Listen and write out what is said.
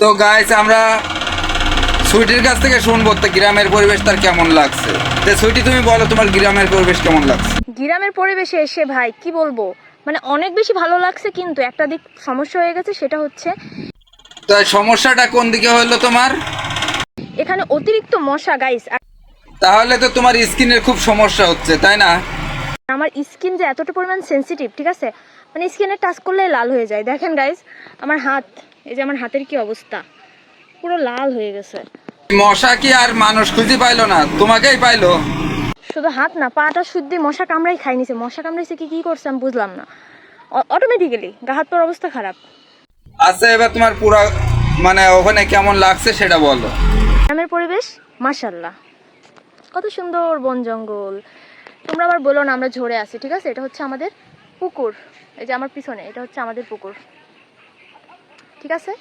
তো গাইস আমরা সুইটির কাছ থেকে শুনবো তো গ্রামের পরিবেশ তার কেমন লাগছে। তো সুইটি তুমি বলো তোমার গ্রামের পরিবেশ কেমন লাগছে? গ্রামের পরিবেশে এসে ভাই কি বলবো, মানে অনেক বেশি ভালো লাগছে, কিন্তু একটা দিক সমস্যা হয়ে গেছে, সেটা হচ্ছে তো সমস্যাটা কোন দিকে হলো তোমার? এখানে অতিরিক্ত মশা গাইস। তাহলে তো তোমার স্কিনের খুব সমস্যা হচ্ছে, তাই না? আমার স্কিন যে এতটা পরিমাণ সেনসিটিভ, ঠিক আছে, মানে স্কিনে টাচ করলে লাল হয়ে যায়। দেখেন গাইস, আমার হাত, এই যে আমার হাতের কি অবস্থা, পুরো লাল হয়ে গেছে। মশা কি আর মানুষ খুঁজে পাইলো না, তোমাকেই পাইলো? শুধু হাত না, পাটা শুদ্ধি মশা কামড়াই খাই নিছে। মশা কামড়াইছে কি করছে আমি বুঝলাম না, অটোমেটিক্যালি গা হাত পার অবস্থা খারাপ। আচ্ছা এবার তোমার পুরা মানে ওখানে কেমন লাগছে সেটা বলো। গ্রামের পরিবেশ মাশাআল্লাহ, কত সুন্দর বন জঙ্গল। তোমরা আবার বলো না আমরা ঝরে আছি, ঠিক আছে, এটা হচ্ছে আমাদের পুকুর। এই যে আমার পিছনে এটা হচ্ছে আমাদের পুকুর, ঠিক আছে।